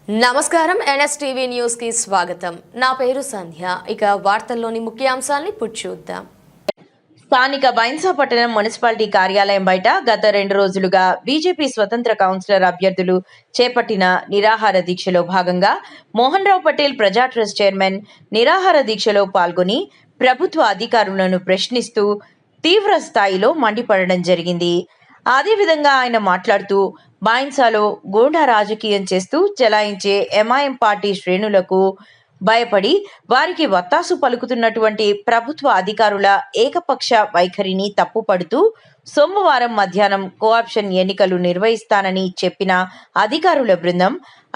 నమస్కారం NSTV news కి స్వాగతం. నా పేరు సంధ్య. ఇక వార్తల్లోని ముఖ్యాంశాలను ఇప్పుడు చూద్దాం. స్థానిక బైన్సాపట్టణం మున్సిపాలిటీ కార్యాలయం బయట గత 2 రోజులుగా బీజేపీ స్వతంత్ర కౌన్సిలర్ అభ్యర్థులు చేపట్టిన నిరాహార దీక్షలో భాగంగా మోహన్ రావు పటేల్ ప్రజా ట్రస్ట్ చైర్మన్ నిరాహార దీక్షలో పాల్గొని ప్రభుత్వ అధికారులను ప్రశ్నిస్తూ తీవ్ర స్థాయిలో మండిపడడం జరిగింది. అదేవిధంగా ఆయన మాట్లాడుతూ బైన్సాలో గూండా రాజకీయం చేస్తూ చెలాయించే ఎంఐఎం పార్టీ శ్రేణులకు భయపడి వారికి వత్తాసు పలుకుతున్నటువంటి ప్రభుత్వ అధికారుల ఏకపక్ష వైఖరిని తప్పుపడుతూ సోమవారం మధ్యాహ్నం కోఆప్షన్ ఎన్నికలు నిర్వహిస్తానని చెప్పిన అధికారుల బృందం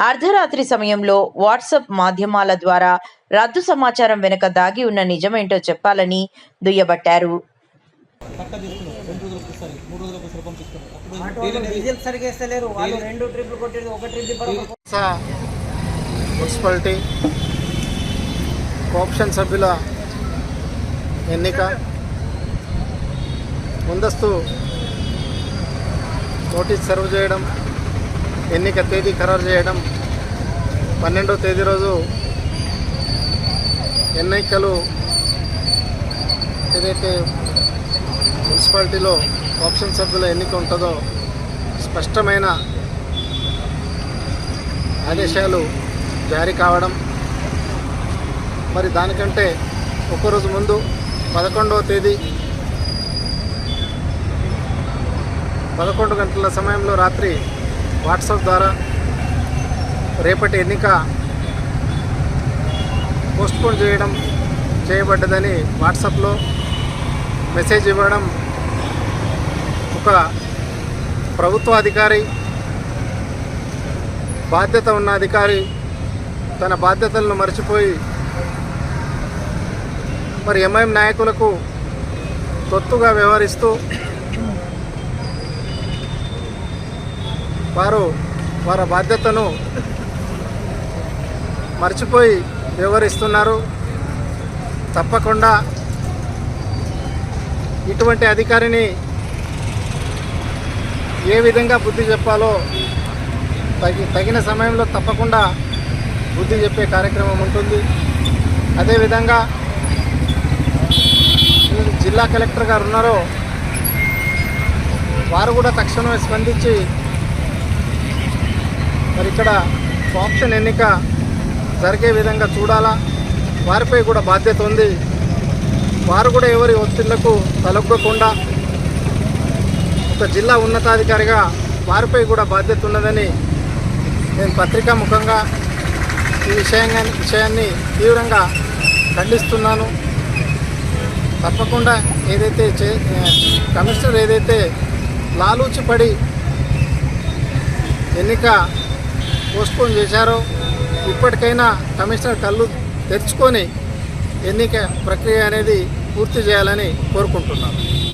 అర్ధరాత్రి సమయంలో వాట్సాప్ మాధ్యమాల ద్వారా రద్దు సమాచారం వెనుక దాగి ఉన్న నిజమేంటో చెప్పాలని దుయ్యబట్టారు. మున్సిపాలిటీ కోఆప్షన్ సభ్యుల ఎన్నిక ముందస్తు నోటీస్ సర్వ్ చేయడం, ఎన్నిక తేదీ ఖరారు చేయడం, 12వ తేదీ రోజు ఎన్నికలు ఏదైతే మున్సిపాలిటీలో ఆప్షన్ సభ్యుల ఎన్నిక ఉంటుందో స్పష్టమైన ఆదేశాలు జారీ కావడం, మరి దానికంటే ఒక్కరోజు ముందు 11వ తేదీ 11 గంటల సమయంలో రాత్రి వాట్సాప్ ద్వారా రేపటి ఎన్నిక పోస్ట్పోన్ చేయబడ్డదని వాట్సాప్లో మెసేజ్ ఇవ్వడం, ఒక ప్రభుత్వ అధికారి, బాధ్యత ఉన్న అధికారి తన బాధ్యతలను మర్చిపోయి మరి ఎంఐఎం నాయకులకు తొత్తుగా వ్యవహరిస్తూ వారి బాధ్యతను మర్చిపోయి వ్యవహరిస్తున్నారు. తప్పకుండా ఇటువంటి అధికారిని ఏ విధంగా బుద్ధి చెప్పాలో తగిన సమయంలో తప్పకుండా బుద్ధి చెప్పే కార్యక్రమం ఉంటుంది. అదేవిధంగా జిల్లా కలెక్టర్ గారు ఉన్నారో వారు కూడా తక్షణమే స్పందించి మరి ఇక్కడ ఆప్షన్ ఎన్నిక జరిగే విధంగా చూడాలా, వారిపై కూడా బాధ్యత ఉంది. వారు కూడా ఎవరి ఒత్తిళ్లకు తలొగ్గకుండా ఒక జిల్లా ఉన్నతాధికారిగా వారిపై కూడా బాధ్యత ఉన్నదని నేను పత్రికా ముఖంగా ఈ విషయాన్ని తీవ్రంగా ఖండిస్తున్నాను. తప్పకుండా ఏదైతే కమిషనర్ ఏదైతే లాలూచిపడి ఎన్నిక పోస్ట్పోన్ చేశారో ఇప్పటికైనా కమిషనర్ కళ్ళు తెరుచుకొని ఎన్నిక ప్రక్రియ అనేది పూర్తి చేయాలని కోరుకుంటున్నాను.